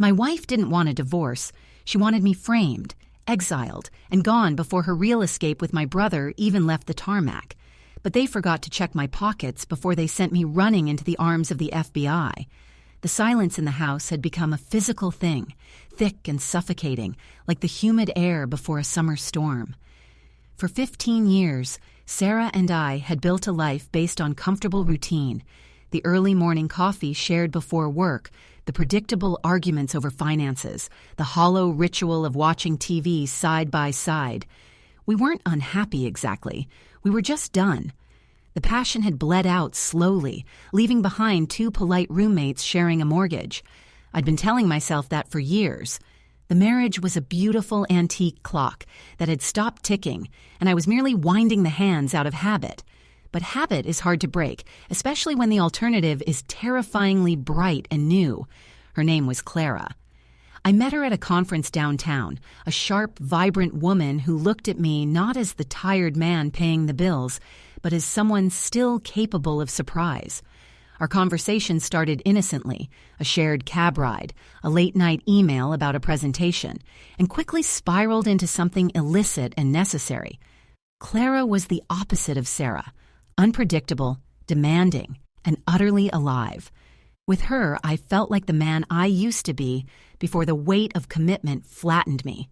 My wife didn't want a divorce. She wanted me framed, exiled, and gone before her real escape with my brother even left the tarmac. But they forgot to check my pockets before they sent me running into the arms of the FBI. The silence in the house had become a physical thing, thick and suffocating, like the humid air before a summer storm. For 15 years, Sarah and I had built a life based on comfortable routine, the early morning coffee shared before work, the predictable arguments over finances, the hollow ritual of watching TV side by side. We weren't unhappy exactly. We were just done. The passion had bled out slowly, leaving behind 2 polite roommates sharing a mortgage. I'd been telling myself that for years. The marriage was a beautiful antique clock that had stopped ticking, and I was merely winding the hands out of habit. But habit is hard to break, especially when the alternative is terrifyingly bright and new. Her name was Clara. I met her at a conference downtown, a sharp, vibrant woman who looked at me not as the tired man paying the bills, but as someone still capable of surprise. Our conversation started innocently, a shared cab ride, a late-night email about a presentation, and quickly spiraled into something illicit and necessary. Clara was the opposite of Sarah, unpredictable, demanding, and utterly alive. With her, I felt like the man I used to be before the weight of commitment flattened me.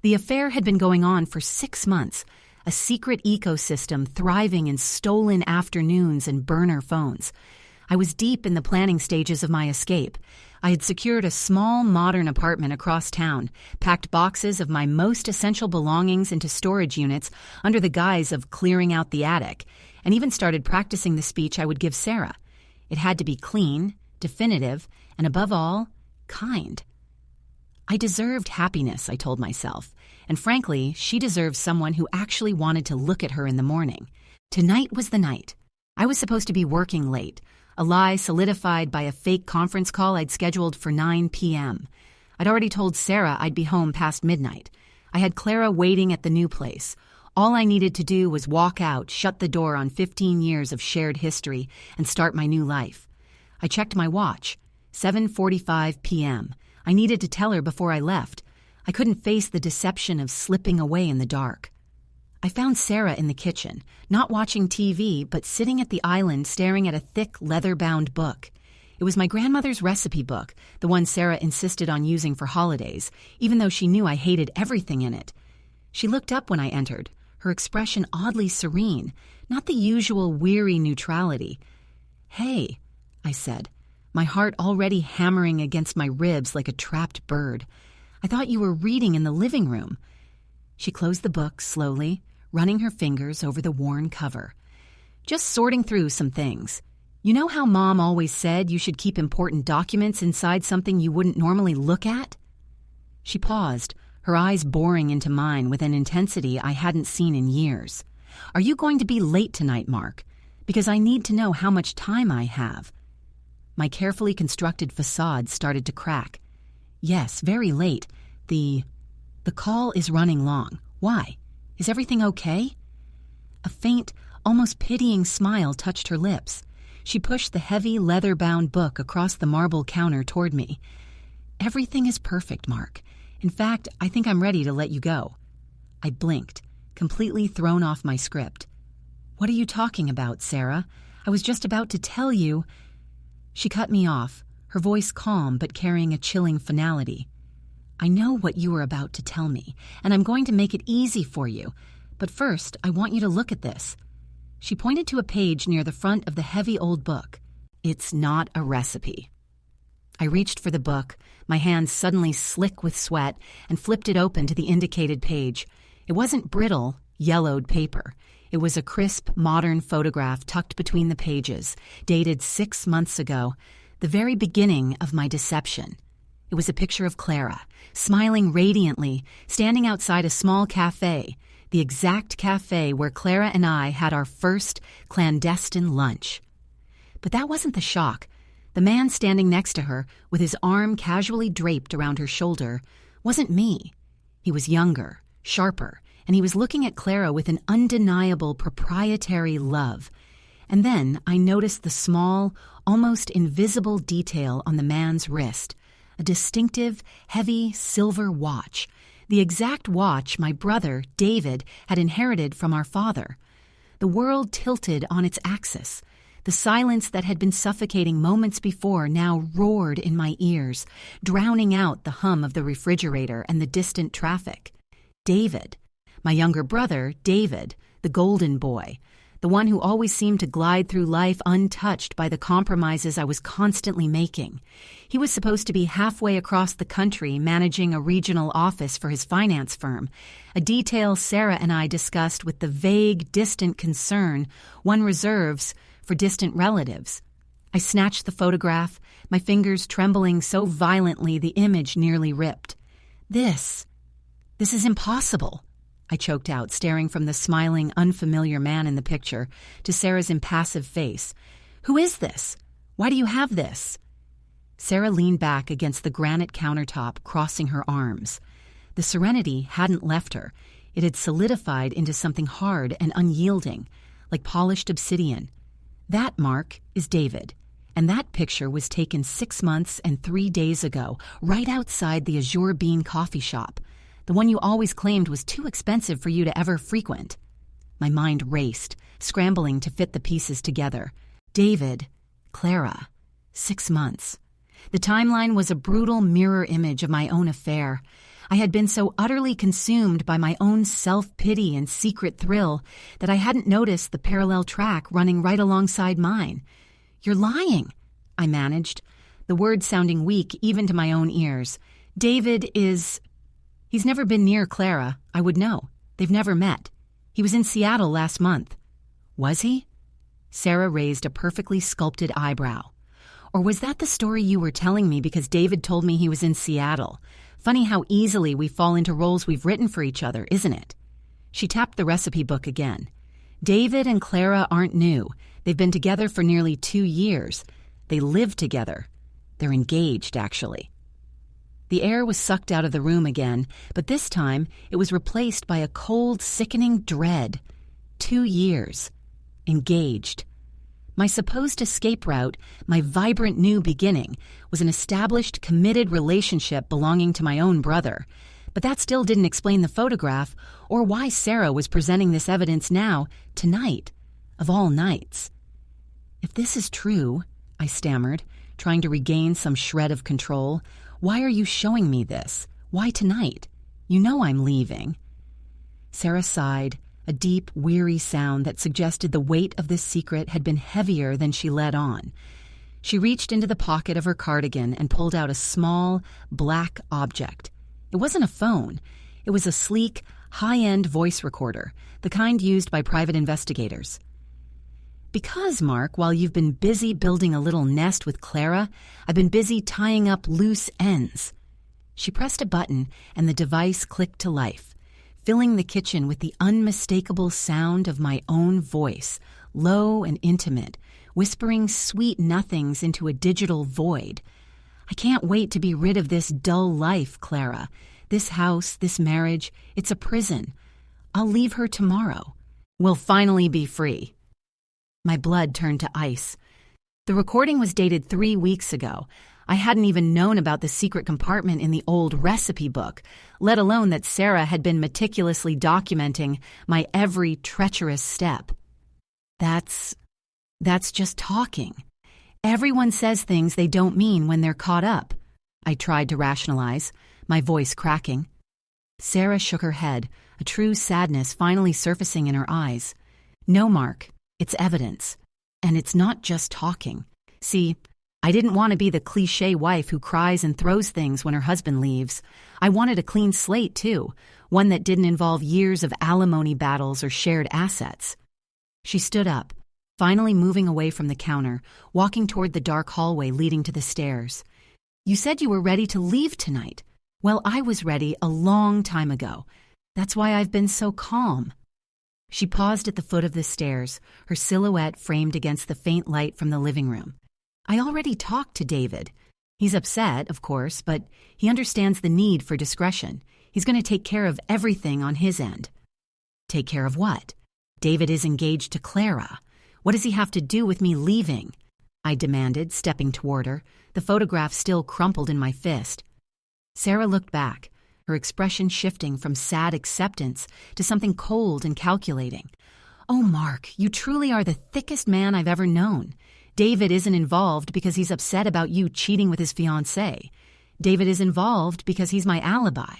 The affair had been going on for 6 months, a secret ecosystem thriving in stolen afternoons and burner phones. I was deep in the planning stages of my escape. I had secured a small, modern apartment across town, packed boxes of my most essential belongings into storage units under the guise of clearing out the attic, and even started practicing the speech I would give Sarah. It had to be clean, definitive, and above all, kind. I deserved happiness, I told myself, and frankly, she deserved someone who actually wanted to look at her in the morning. Tonight was the night. I was supposed to be working late, a lie solidified by a fake conference call I'd scheduled for 9 p.m. I'd already told Sarah I'd be home past midnight. I had Clara waiting at the new place. All I needed to do was walk out, shut the door on 15 years of shared history, and start my new life. I checked my watch. 7:45 p.m. I needed to tell her before I left. I couldn't face the deception of slipping away in the dark. I found Sarah in the kitchen, not watching TV, but sitting at the island staring at a thick, leather-bound book. It was my grandmother's recipe book, the one Sarah insisted on using for holidays, even though she knew I hated everything in it. She looked up when I entered, her expression oddly serene, not the usual weary neutrality. "Hey," I said, my heart already hammering against my ribs like a trapped bird. "I thought you were reading in the living room." She closed the book slowly, running her fingers over the worn cover. "Just sorting through some things. You know how Mom always said you should keep important documents inside something you wouldn't normally look at?" She paused, her eyes boring into mine with an intensity I hadn't seen in years. "Are you going to be late tonight, Mark? Because I need to know how much time I have." My carefully constructed facade started to crack. "Yes, very late. The call is running long. Why? Is everything okay?" A faint, almost pitying smile touched her lips. She pushed the heavy, leather-bound book across the marble counter toward me. "Everything is perfect, Mark. In fact, I think I'm ready to let you go." I blinked, completely thrown off my script. "What are you talking about, Sarah? I was just about to tell you—" She cut me off, her voice calm but carrying a chilling finality. "I know what you were about to tell me, and I'm going to make it easy for you. But first, I want you to look at this." She pointed to a page near the front of the heavy old book. "It's not a recipe." I reached for the book, my hands suddenly slick with sweat, and flipped it open to the indicated page. It wasn't brittle, yellowed paper. It was a crisp, modern photograph tucked between the pages, dated 6 months ago, the very beginning of my deception. It was a picture of Clara, smiling radiantly, standing outside a small cafe, the exact cafe where Clara and I had our first clandestine lunch. But that wasn't the shock. The man standing next to her, with his arm casually draped around her shoulder, wasn't me. He was younger, sharper, and he was looking at Clara with an undeniable proprietary love. And then I noticed the small, almost invisible detail on the man's wrist, a distinctive, heavy silver watch, the exact watch my brother, David, had inherited from our father. The world tilted on its axis. The silence that had been suffocating moments before now roared in my ears, drowning out the hum of the refrigerator and the distant traffic. David, my younger brother, David, the golden boy, the one who always seemed to glide through life untouched by the compromises I was constantly making. He was supposed to be halfway across the country managing a regional office for his finance firm, a detail Sarah and I discussed with the vague, distant concern one reserves for distant relatives. I snatched the photograph, my fingers trembling so violently the image nearly ripped. This is impossible, I choked out, staring from the smiling, unfamiliar man in the picture to Sarah's impassive face. Who is this? Why do you have this? Sarah leaned back against the granite countertop, crossing her arms. The serenity hadn't left her. It had solidified into something hard and unyielding, like polished obsidian. That, Mark, is David, and that picture was taken 6 months and 3 days ago, right outside the Azure Bean coffee shop, the one you always claimed was too expensive for you to ever frequent. My mind raced, scrambling to fit the pieces together. David, Clara, 6 months. The timeline was a brutal mirror image of my own affair. I had been so utterly consumed by my own self-pity and secret thrill that I hadn't noticed the parallel track running right alongside mine. You're lying, I managed, the words sounding weak even to my own ears. David is... He's never been near Clara. I would know. They've never met. He was in Seattle last month. Was he? Sarah raised a perfectly sculpted eyebrow. Or was that the story you were telling me because David told me he was in Seattle? Funny how easily we fall into roles we've written for each other, isn't it? She tapped the recipe book again. David and Clara aren't new. They've been together for nearly 2 years. They live together. They're engaged, actually. The air was sucked out of the room again, but this time it was replaced by a cold, sickening dread. 2 years. Engaged. My supposed escape route, my vibrant new beginning, was an established, committed relationship belonging to my own brother. But that still didn't explain the photograph or why Sarah was presenting this evidence now, tonight, of all nights. If this is true, I stammered, trying to regain some shred of control, why are you showing me this? Why tonight? You know I'm leaving. Sarah sighed, a deep, weary sound that suggested the weight of this secret had been heavier than she let on. She reached into the pocket of her cardigan and pulled out a small, black object. It wasn't a phone. It was a sleek, high-end voice recorder, the kind used by private investigators. Because, Mark, while you've been busy building a little nest with Clara, I've been busy tying up loose ends. She pressed a button, and the device clicked to life, filling the kitchen with the unmistakable sound of my own voice, low and intimate, whispering sweet nothings into a digital void. I can't wait to be rid of this dull life, Clara. This house, this marriage, it's a prison. I'll leave her tomorrow. We'll finally be free. My blood turned to ice. The recording was dated 3 weeks ago. I hadn't even known about the secret compartment in the old recipe book, let alone that Sarah had been meticulously documenting my every treacherous step. That's just talking. Everyone says things they don't mean when they're caught up. I tried to rationalize, my voice cracking. Sarah shook her head, a true sadness finally surfacing in her eyes. No, Mark. It's evidence. And it's not just talking. See, I didn't want to be the cliché wife who cries and throws things when her husband leaves. I wanted a clean slate, too, one that didn't involve years of alimony battles or shared assets. She stood up, finally moving away from the counter, walking toward the dark hallway leading to the stairs. You said you were ready to leave tonight. Well, I was ready a long time ago. That's why I've been so calm. She paused at the foot of the stairs, her silhouette framed against the faint light from the living room. I already talked to David. He's upset, of course, but he understands the need for discretion. He's going to take care of everything on his end. Take care of what? David is engaged to Clara. What does he have to do with me leaving? I demanded, stepping toward her, the photograph still crumpled in my fist. Sarah looked back, her expression shifting from sad acceptance to something cold and calculating. "Oh, Mark, you truly are the thickest man I've ever known. David isn't involved because he's upset about you cheating with his fiancée. David is involved because he's my alibi."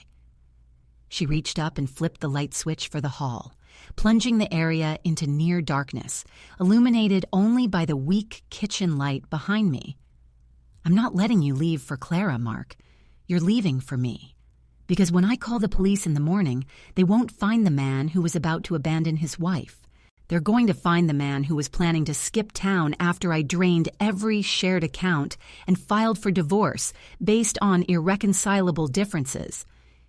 She reached up and flipped the light switch for the hall, plunging the area into near darkness, illuminated only by the weak kitchen light behind me. "I'm not letting you leave for Clara, Mark. You're leaving for me. Because when I call the police in the morning, they won't find the man who was about to abandon his wife. They're going to find the man who was planning to skip town after I drained every shared account and filed for divorce based on irreconcilable differences."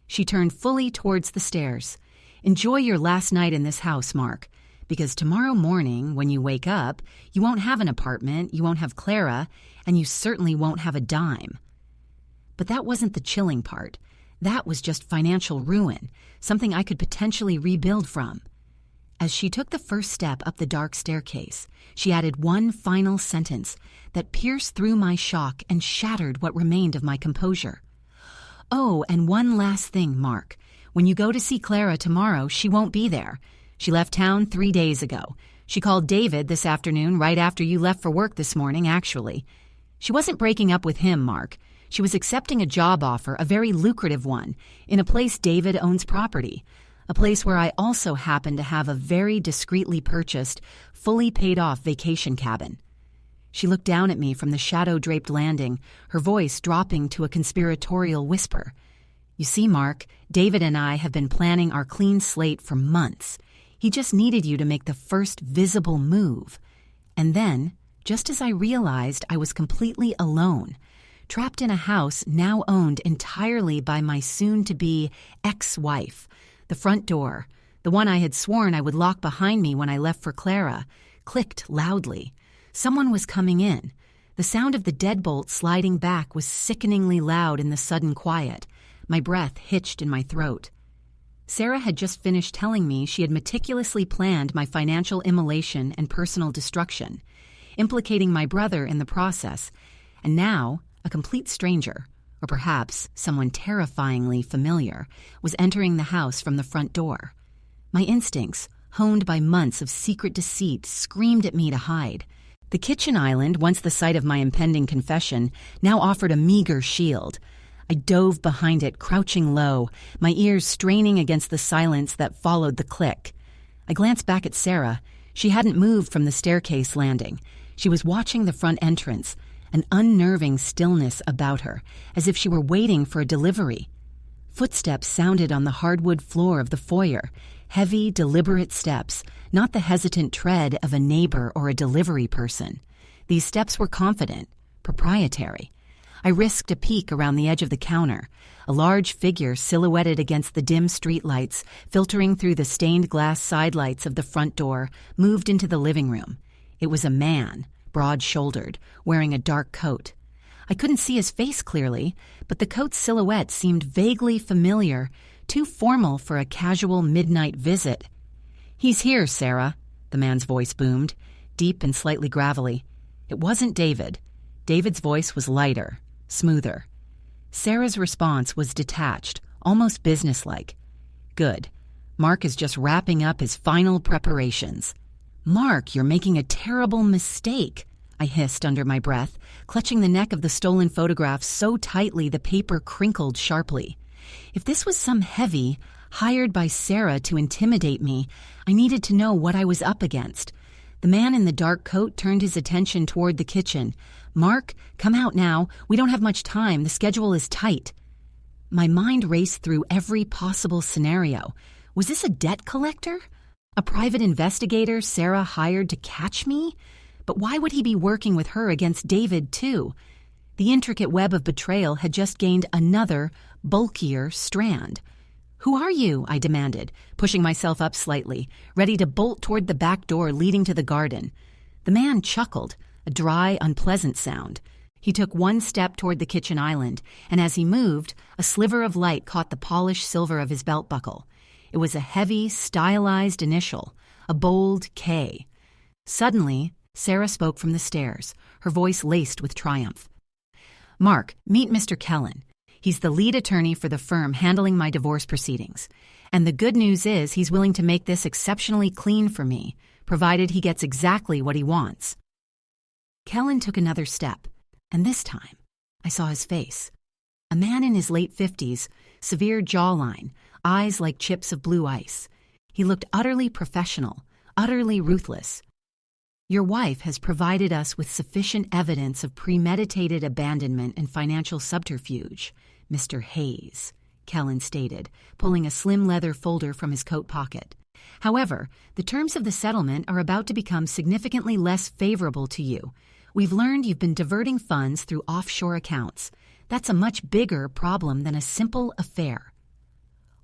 She turned fully towards the stairs. "Enjoy your last night in this house, Mark, because tomorrow morning, when you wake up, you won't have an apartment, you won't have Clara, and you certainly won't have a dime." But that wasn't the chilling part. That was just financial ruin, something I could potentially rebuild from. As she took the first step up the dark staircase, she added one final sentence that pierced through my shock and shattered what remained of my composure. "Oh, and one last thing, Mark. When you go to see Clara tomorrow, she won't be there. She left town 3 days ago. She called David this afternoon right after you left for work this morning, actually. She wasn't breaking up with him, Mark. She was accepting a job offer, a very lucrative one, in a place David owns property, a place where I also happen to have a very discreetly purchased, fully paid-off vacation cabin." She looked down at me from the shadow-draped landing, her voice dropping to a conspiratorial whisper. "You see, Mark, David and I have been planning our clean slate for months. He just needed you to make the first visible move. And then, just as I realized I was completely alone, trapped in a house now owned entirely by my soon-to-be ex-wife, the front door, the one I had sworn I would lock behind me when I left for Clara, clicked loudly. Someone was coming in. The sound of the deadbolt sliding back was sickeningly loud in the sudden quiet. My breath hitched in my throat. Sarah had just finished telling me she had meticulously planned my financial immolation and personal destruction, implicating my brother in the process, and now a complete stranger, or perhaps someone terrifyingly familiar, was entering the house from the front door. My instincts, honed by months of secret deceit, screamed at me to hide. The kitchen island, once the site of my impending confession, now offered a meager shield. I dove behind it, crouching low, my ears straining against the silence that followed the click. I glanced back at Sarah. She hadn't moved from the staircase landing. She was watching the front entrance, an unnerving stillness about her, as if she were waiting for a delivery. Footsteps sounded on the hardwood floor of the foyer, heavy, deliberate steps, not the hesitant tread of a neighbor or a delivery person. These steps were confident, proprietary. I risked a peek around the edge of the counter. A large figure silhouetted against the dim streetlights, filtering through the stained glass sidelights of the front door, moved into the living room. It was a man, broad-shouldered, wearing a dark coat. I couldn't see his face clearly, but the coat's silhouette seemed vaguely familiar, too formal for a casual midnight visit. "He's here, Sarah," the man's voice boomed, deep and slightly gravelly. It wasn't David. David's voice was lighter, smoother. Sarah's response was detached, almost businesslike. "Good. Mark is just wrapping up his final preparations." "Mark, you're making a terrible mistake," I hissed under my breath, clutching the neck of the stolen photograph so tightly the paper crinkled sharply. If this was some heavy, hired by Sarah to intimidate me, I needed to know what I was up against. The man in the dark coat turned his attention toward the kitchen. "Mark, come out now. We don't have much time. The schedule is tight." My mind raced through every possible scenario. Was this a debt collector? A private investigator Sarah hired to catch me? But why would he be working with her against David, too? The intricate web of betrayal had just gained another, bulkier strand. "Who are you?" I demanded, pushing myself up slightly, ready to bolt toward the back door leading to the garden. The man chuckled, a dry, unpleasant sound. He took one step toward the kitchen island, and as he moved, a sliver of light caught the polished silver of his belt buckle. It was a heavy, stylized initial, a bold K. Suddenly, Sarah spoke from the stairs, her voice laced with triumph. "Mark, meet Mr. Kellen. He's the lead attorney for the firm handling my divorce proceedings. And the good news is he's willing to make this exceptionally clean for me, provided he gets exactly what he wants." Kellen took another step, and this time I saw his face. A man in his late 50s, severe jawline, eyes like chips of blue ice. He looked utterly professional, utterly ruthless. "Your wife has provided us with sufficient evidence of premeditated abandonment and financial subterfuge, Mr. Hayes," Kellen stated, pulling a slim leather folder from his coat pocket. "However, the terms of the settlement are about to become significantly less favorable to you. We've learned you've been diverting funds through offshore accounts. That's a much bigger problem than a simple affair."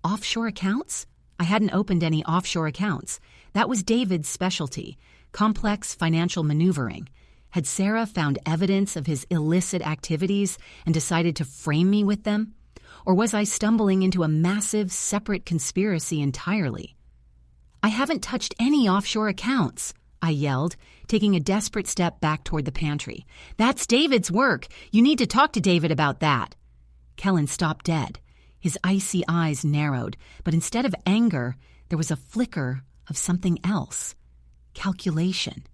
Offshore accounts? I hadn't opened any offshore accounts. That was David's specialty, complex financial maneuvering. Had Sarah found evidence of his illicit activities and decided to frame me with them? Or was I stumbling into a massive, separate conspiracy entirely? "I haven't touched any offshore accounts," I yelled, taking a desperate step back toward the pantry. "That's David's work. You need to talk to David about that." Kellen stopped dead. His icy eyes narrowed, but instead of anger, there was a flicker of something else. Calculation.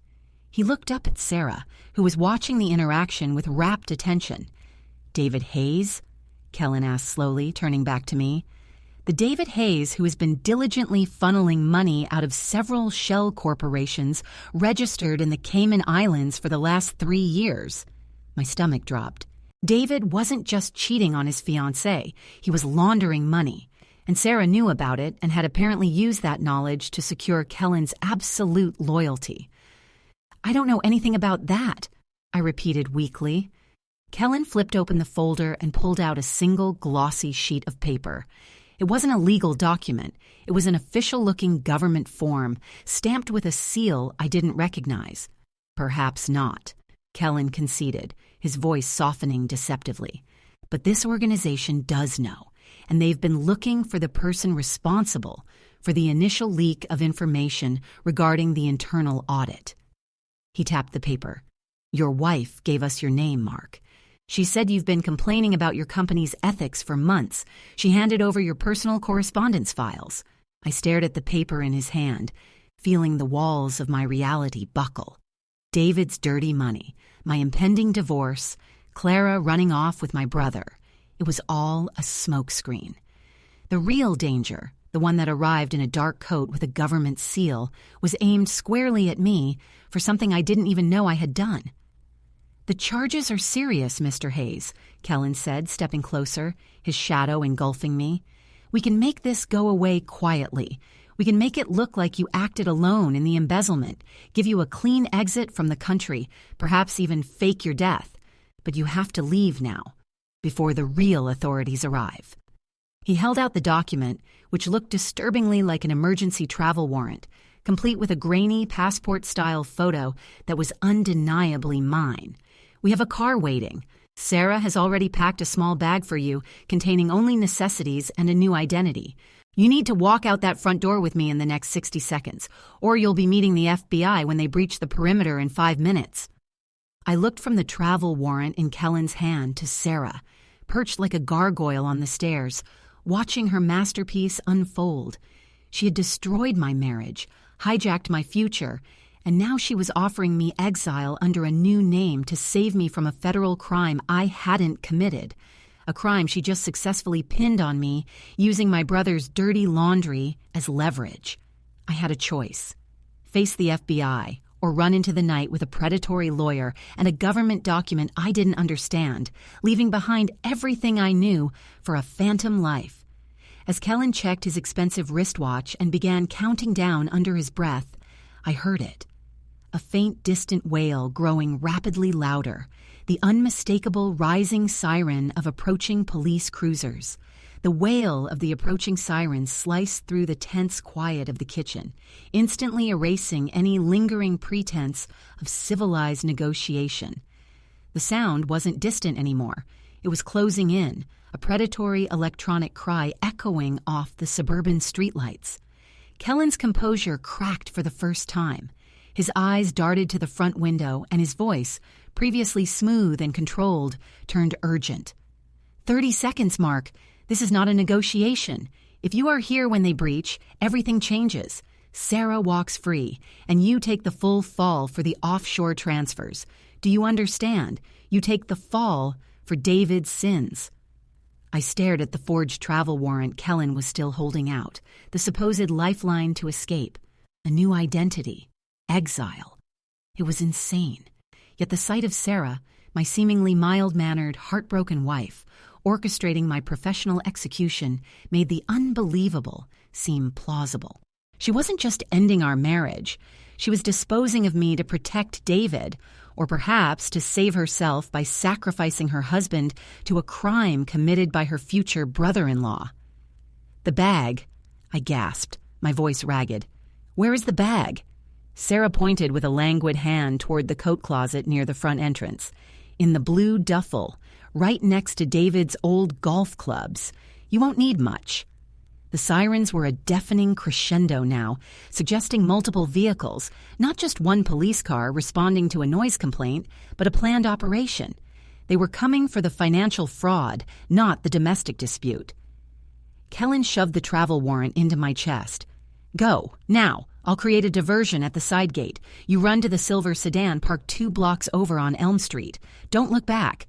He looked up at Sarah, who was watching the interaction with rapt attention. "David Hayes?" Kellen asked slowly, turning back to me. "The David Hayes who has been diligently funneling money out of several shell corporations registered in the Cayman Islands for the last 3 years." My stomach dropped. David wasn't just cheating on his fiancée, he was laundering money. And Sarah knew about it and had apparently used that knowledge to secure Kellen's absolute loyalty. "I don't know anything about that," I repeated weakly. Kellen flipped open the folder and pulled out a single glossy sheet of paper. It wasn't a legal document. It was an official-looking government form, stamped with a seal I didn't recognize. "Perhaps not," Kellen conceded, his voice softening deceptively. "But this organization does know, and they've been looking for the person responsible for the initial leak of information regarding the internal audit." He tapped the paper. "Your wife gave us your name, Mark. She said you've been complaining about your company's ethics for months. She handed over your personal correspondence files." I stared at the paper in his hand, feeling the walls of my reality buckle. David's dirty money, my impending divorce, Clara running off with my brother. It was all a smokescreen. The real danger, the one that arrived in a dark coat with a government seal, was aimed squarely at me for something I didn't even know I had done. "The charges are serious, Mr. Hayes," Kellen said, stepping closer, his shadow engulfing me. "We can make this go away quietly. We can make it look like you acted alone in the embezzlement, give you a clean exit from the country, perhaps even fake your death. But you have to leave now, before the real authorities arrive." He held out the document, which looked disturbingly like an emergency travel warrant, complete with a grainy passport-style photo that was undeniably mine. "We have a car waiting. Sarah has already packed a small bag for you containing only necessities and a new identity. You need to walk out that front door with me in the next 60 seconds, or you'll be meeting the FBI when they breach the perimeter in 5 minutes. I looked from the travel warrant in Kellen's hand to Sarah, perched like a gargoyle on the stairs, watching her masterpiece unfold. She had destroyed my marriage, hijacked my future, and now she was offering me exile under a new name to save me from a federal crime I hadn't committed, a crime she just successfully pinned on me using my brother's dirty laundry as leverage. I had a choice: face the FBI or run into the night with a predatory lawyer and a government document I didn't understand, leaving behind everything I knew for a phantom life. As Kellen checked his expensive wristwatch and began counting down under his breath, I heard it. A faint, distant wail growing rapidly louder, the unmistakable rising siren of approaching police cruisers. The wail of the approaching sirens sliced through the tense quiet of the kitchen, instantly erasing any lingering pretense of civilized negotiation. The sound wasn't distant anymore. It was closing in, a predatory electronic cry echoing off the suburban streetlights. Kellen's composure cracked for the first time. His eyes darted to the front window, and his voice, previously smooth and controlled, turned urgent. 30 seconds, Mark. This is not a negotiation. If you are here when they breach, everything changes. Sarah walks free, and you take the full fall for the offshore transfers. Do you understand? You take the fall for David's sins. I stared at the forged travel warrant Kellen was still holding out, the supposed lifeline to escape. A new identity. Exile. It was insane. Yet the sight of Sarah, my seemingly mild-mannered, heartbroken wife, orchestrating my professional execution, made the unbelievable seem plausible. She wasn't just ending our marriage. She was disposing of me to protect David, or perhaps to save herself by sacrificing her husband to a crime committed by her future brother-in-law. The bag, I gasped, my voice ragged. Where is the bag? Sarah pointed with a languid hand toward the coat closet near the front entrance. In the blue duffel, right next to David's old golf clubs. You won't need much. The sirens were a deafening crescendo now, suggesting multiple vehicles, not just one police car responding to a noise complaint, but a planned operation. They were coming for the financial fraud, not the domestic dispute. Kellen shoved the travel warrant into my chest. Go, now. I'll create a diversion at the side gate. You run to the silver sedan parked 2 blocks over on Elm Street. Don't look back.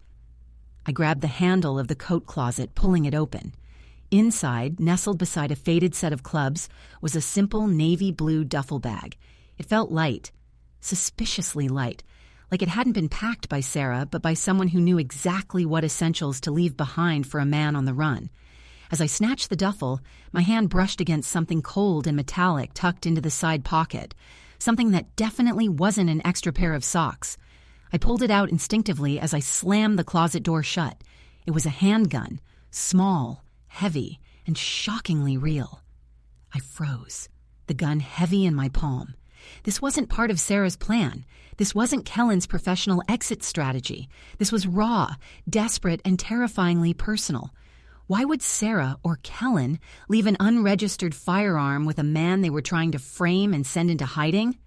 I grabbed the handle of the coat closet, pulling it open. Inside, nestled beside a faded set of clubs, was a simple navy blue duffel bag. It felt light, suspiciously light, like it hadn't been packed by Sarah, but by someone who knew exactly what essentials to leave behind for a man on the run. As I snatched the duffel, my hand brushed against something cold and metallic tucked into the side pocket, something that definitely wasn't an extra pair of socks. I pulled it out instinctively as I slammed the closet door shut. It was a handgun, small, heavy, and shockingly real. I froze, the gun heavy in my palm. This wasn't part of Sarah's plan. This wasn't Kellen's professional exit strategy. This was raw, desperate, and terrifyingly personal. Why would Sarah or Kellen leave an unregistered firearm with a man they were trying to frame and send into hiding?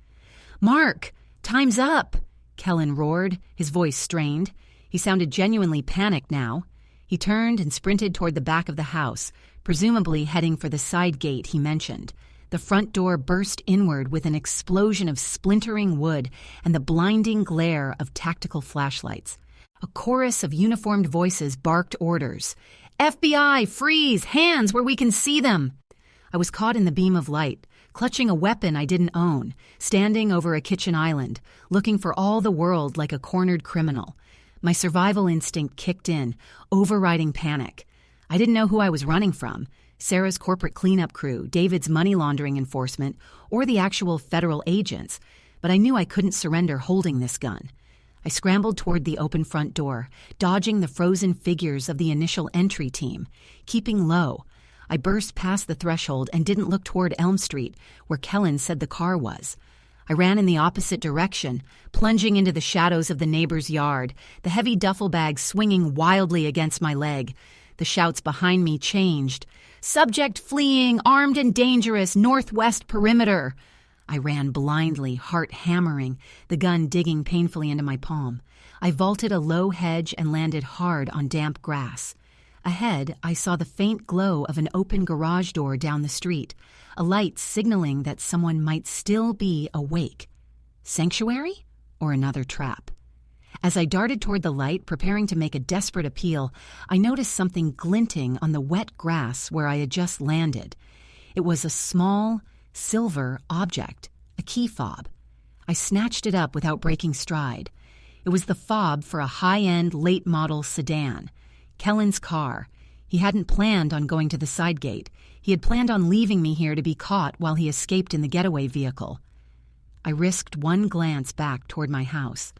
"Mark, time's up!" Kellen roared, his voice strained. He sounded genuinely panicked now. He turned and sprinted toward the back of the house, presumably heading for the side gate he mentioned. The front door burst inward with an explosion of splintering wood and the blinding glare of tactical flashlights. A chorus of uniformed voices barked orders. "FBI, freeze! Hands where we can see them!" I was caught in the beam of light, clutching a weapon I didn't own, standing over a kitchen island, looking for all the world like a cornered criminal. My survival instinct kicked in, overriding panic. I didn't know who I was running from, Sarah's corporate cleanup crew, David's money laundering enforcement, or the actual federal agents, but I knew I couldn't surrender holding this gun. I scrambled toward the open front door, dodging the frozen figures of the initial entry team. Keeping low, I burst past the threshold and didn't look toward Elm Street, where Kellen said the car was. I ran in the opposite direction, plunging into the shadows of the neighbor's yard, the heavy duffel bag swinging wildly against my leg. The shouts behind me changed. "Subject fleeing, armed and dangerous, northwest perimeter." I ran blindly, heart hammering, the gun digging painfully into my palm. I vaulted a low hedge and landed hard on damp grass. Ahead, I saw the faint glow of an open garage door down the street, a light signaling that someone might still be awake. Sanctuary? Or another trap? As I darted toward the light, preparing to make a desperate appeal, I noticed something glinting on the wet grass where I had just landed. It was a small, silver object, a key fob. I snatched it up without breaking stride. It was the fob for a high-end, late-model sedan. Kellen's car. He hadn't planned on going to the side gate. He had planned on leaving me here to be caught while he escaped in the getaway vehicle. I risked one glance back toward my house.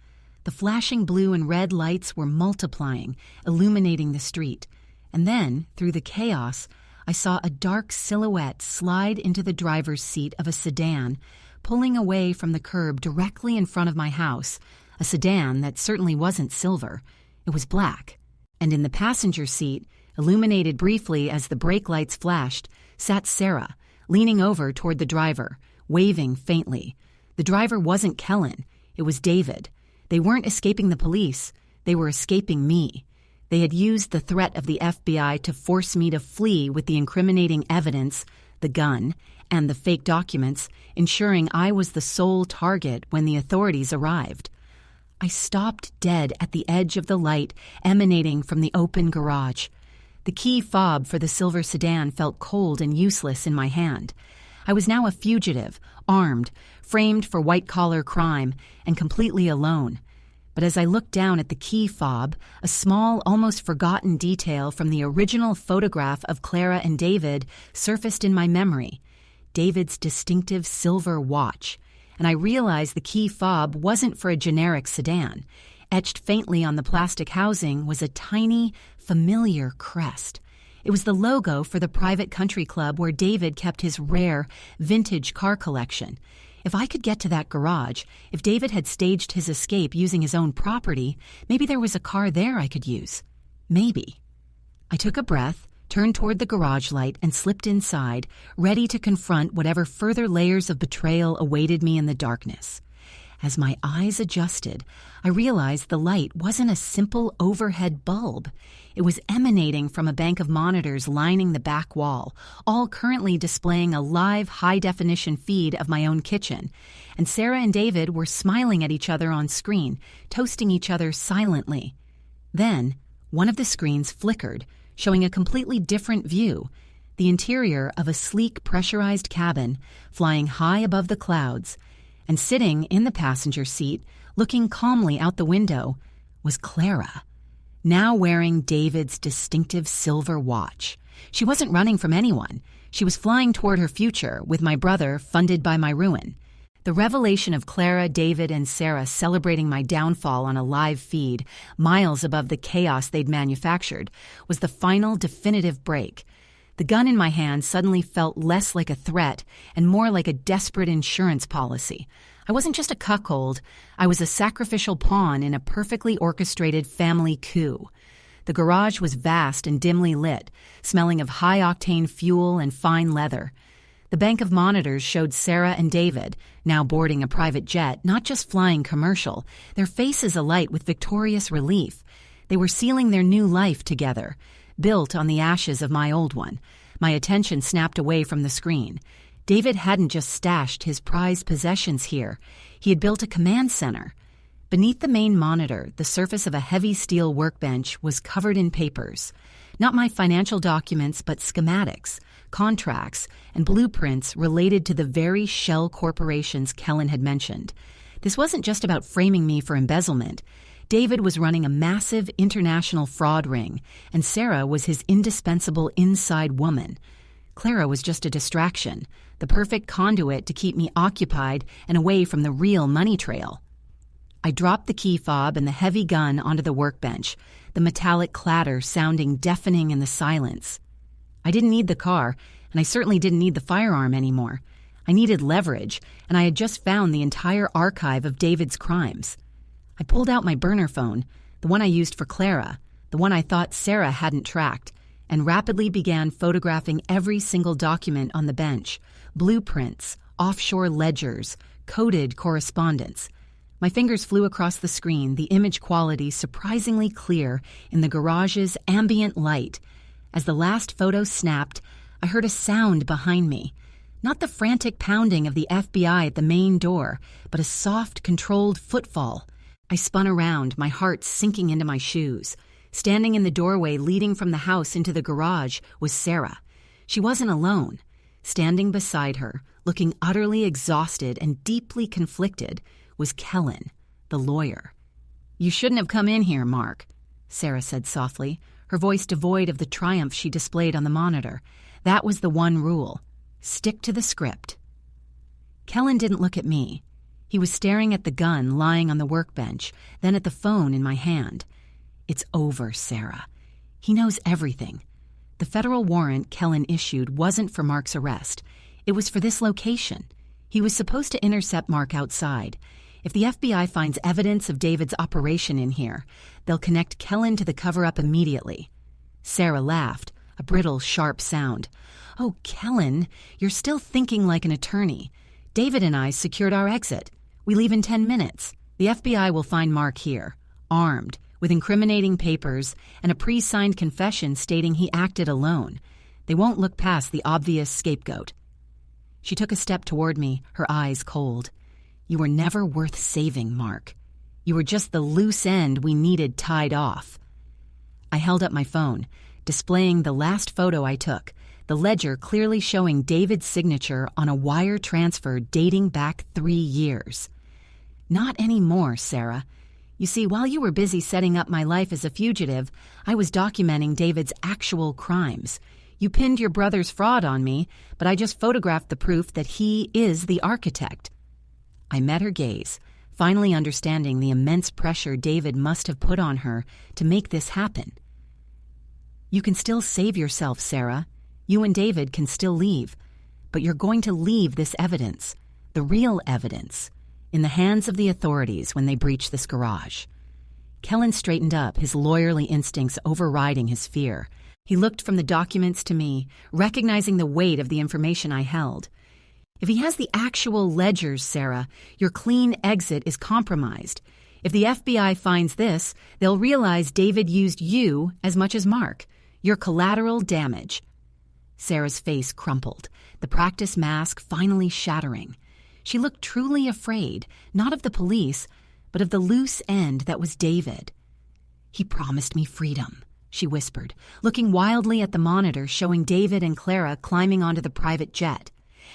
The flashing blue and red lights were multiplying, illuminating the street. And then, through the chaos, I saw a dark silhouette slide into the driver's seat of a sedan, pulling away from the curb directly in front of my house, a sedan that certainly wasn't silver. It was black. And in the passenger seat, illuminated briefly as the brake lights flashed, sat Sarah, leaning over toward the driver, waving faintly. The driver wasn't Kellen. It was David. They weren't escaping the police. They were escaping me. They had used the threat of the FBI to force me to flee with the incriminating evidence, the gun, and the fake documents, ensuring I was the sole target when the authorities arrived. I stopped dead at the edge of the light emanating from the open garage. The key fob for the silver sedan felt cold and useless in my hand. I was now a fugitive, armed, framed for white-collar crime, and completely alone. But as I looked down at the key fob, a small, almost forgotten detail from the original photograph of Clara and David surfaced in my memory. David's distinctive silver watch, and I realized the key fob wasn't for a generic sedan. Etched faintly on the plastic housing was a tiny, familiar crest. It was the logo for the private country club where David kept his rare, vintage car collection. If I could get to that garage, if David had staged his escape using his own property, maybe there was a car there I could use. Maybe. I took a breath, turned toward the garage light, and slipped inside, ready to confront whatever further layers of betrayal awaited me in the darkness. As my eyes adjusted, I realized the light wasn't a simple overhead bulb. It was emanating from a bank of monitors lining the back wall, all currently displaying a live high-definition feed of my own kitchen. And Sarah and David were smiling at each other on screen, toasting each other silently. Then, one of the screens flickered, showing a completely different view, the interior of a sleek pressurized cabin flying high above the clouds. And sitting in the passenger seat, looking calmly out the window, was Clara, now wearing David's distinctive silver watch. She wasn't running from anyone. She was flying toward her future with my brother, funded by my ruin. The revelation of Clara, David, and Sarah celebrating my downfall on a live feed, miles above the chaos they'd manufactured, was the final definitive break. The gun in my hand suddenly felt less like a threat and more like a desperate insurance policy. I wasn't just a cuckold. I was a sacrificial pawn in a perfectly orchestrated family coup. The garage was vast and dimly lit, smelling of high-octane fuel and fine leather. The bank of monitors showed Sarah and David, now boarding a private jet, not just flying commercial, their faces alight with victorious relief. They were sealing their new life together, built on the ashes of my old one. My attention snapped away from the screen. David hadn't just stashed his prized possessions here. He had built a command center. Beneath the main monitor, the surface of a heavy steel workbench was covered in papers. Not my financial documents, but schematics, contracts, and blueprints related to the very shell corporations Kellen had mentioned. This wasn't just about framing me for embezzlement. David was running a massive international fraud ring, and Sarah was his indispensable inside woman. Clara was just a distraction, the perfect conduit to keep me occupied and away from the real money trail. I dropped the key fob and the heavy gun onto the workbench, the metallic clatter sounding deafening in the silence. I didn't need the car, and I certainly didn't need the firearm anymore. I needed leverage, and I had just found the entire archive of David's crimes. I pulled out my burner phone, the one I used for Clara, the one I thought Sarah hadn't tracked, and rapidly began photographing every single document on the bench: blueprints, offshore ledgers, coded correspondence. My fingers flew across the screen, the image quality surprisingly clear in the garage's ambient light. As the last photo snapped, I heard a sound behind me. Not the frantic pounding of the FBI at the main door, but a soft, controlled footfall. I spun around, my heart sinking into my shoes. Standing in the doorway leading from the house into the garage was Sarah. She wasn't alone. Standing beside her, looking utterly exhausted and deeply conflicted, was Kellen, the lawyer. "You shouldn't have come in here, Mark," Sarah said softly, her voice devoid of the triumph she displayed on the monitor. That was the one rule. Stick to the script. Kellen didn't look at me. He was staring at the gun lying on the workbench, then at the phone in my hand. "It's over, Sarah. He knows everything." The federal warrant Kellen issued wasn't for Mark's arrest. It was for this location. He was supposed to intercept Mark outside. If the FBI finds evidence of David's operation in here, they'll connect Kellen to the cover-up immediately. Sarah laughed, a brittle, sharp sound. "Oh, Kellen, you're still thinking like an attorney. David and I secured our exit. We leave in 10 minutes. The FBI will find Mark here, armed, with incriminating papers and a pre-signed confession stating he acted alone. They won't look past the obvious scapegoat. She took a step toward me, her eyes cold. You were never worth saving, Mark. You were just the loose end we needed tied off. I held up my phone, displaying the last photo I took, the ledger clearly showing David's signature on a wire transfer dating back 3 years. Not anymore, Sarah. You see, while you were busy setting up my life as a fugitive, I was documenting David's actual crimes. You pinned your brother's fraud on me, but I just photographed the proof that he is the architect. I met her gaze, finally understanding the immense pressure David must have put on her to make this happen. You can still save yourself, Sarah. You and David can still leave, but you're going to leave this evidence, the real evidence, in the hands of the authorities when they breach this garage. Kellen straightened up, his lawyerly instincts overriding his fear. He looked from the documents to me, recognizing the weight of the information I held. If he has the actual ledgers, Sarah, your clean exit is compromised. If the FBI finds this, they'll realize David used you as much as Mark. You're collateral damage. Sarah's face crumpled, the practice mask finally shattering. She looked truly afraid, not of the police, but of the loose end that was David. He promised me freedom, she whispered, looking wildly at the monitor showing David and Clara climbing onto the private jet.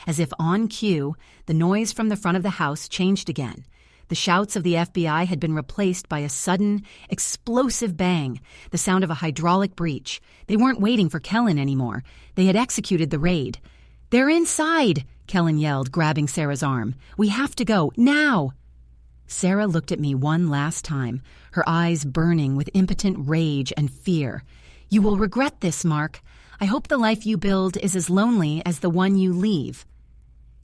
As if on cue, the noise from the front of the house changed again. The shouts of the FBI had been replaced by a sudden, explosive bang, the sound of a hydraulic breach. They weren't waiting for Kellen anymore. They had executed the raid. "They're inside!" Kellen yelled, grabbing Sarah's arm. "We have to go, now!" Sarah looked at me one last time, her eyes burning with impotent rage and fear. "You will regret this, Mark. I hope the life you build is as lonely as the one you leave."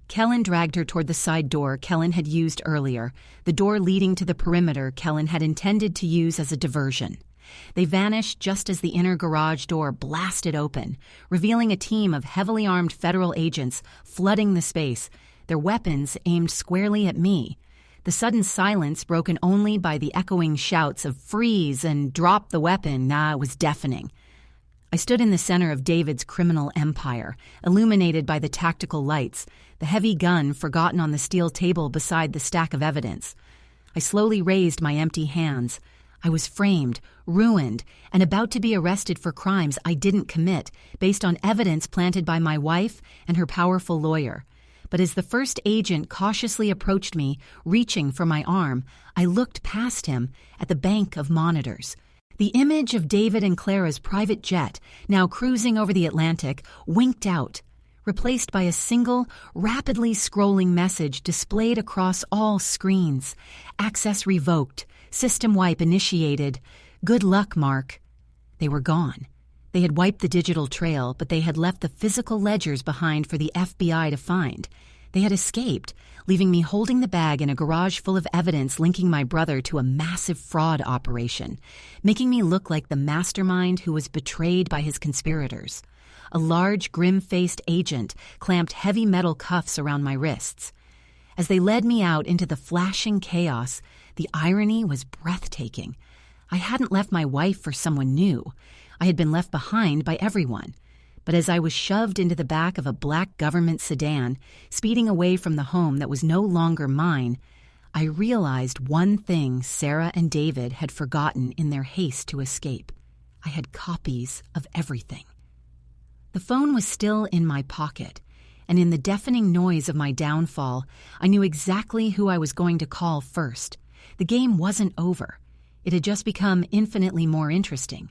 Kellen dragged her toward the side door Kellen had used earlier, the door leading to the perimeter Kellen had intended to use as a diversion. They vanished just as the inner garage door blasted open, revealing a team of heavily armed federal agents flooding the space, their weapons aimed squarely at me. The sudden silence, broken only by the echoing shouts of "freeze" and "drop the weapon," was deafening. I stood in the center of David's criminal empire, illuminated by the tactical lights, the heavy gun forgotten on the steel table beside the stack of evidence. I slowly raised my empty hands. I was framed, ruined, and about to be arrested for crimes I didn't commit, based on evidence planted by my wife and her powerful lawyer. But as the first agent cautiously approached me, reaching for my arm, I looked past him at the bank of monitors. The image of David and Clara's private jet, now cruising over the Atlantic, winked out, replaced by a single, rapidly scrolling message displayed across all screens. "Access revoked. System wipe initiated. Good luck, Mark." They were gone. They had wiped the digital trail, but they had left the physical ledgers behind for the FBI to find. They had escaped, leaving me holding the bag in a garage full of evidence linking my brother to a massive fraud operation, making me look like the mastermind who was betrayed by his conspirators. A large, grim-faced agent clamped heavy metal cuffs around my wrists. As they led me out into the flashing chaos, the irony was breathtaking. I hadn't left my wife for someone new. I had been left behind by everyone. But as I was shoved into the back of a black government sedan, speeding away from the home that was no longer mine, I realized one thing Sarah and David had forgotten in their haste to escape. I had copies of everything. The phone was still in my pocket, and in the deafening noise of my downfall, I knew exactly who I was going to call first. The game wasn't over. It had just become infinitely more interesting.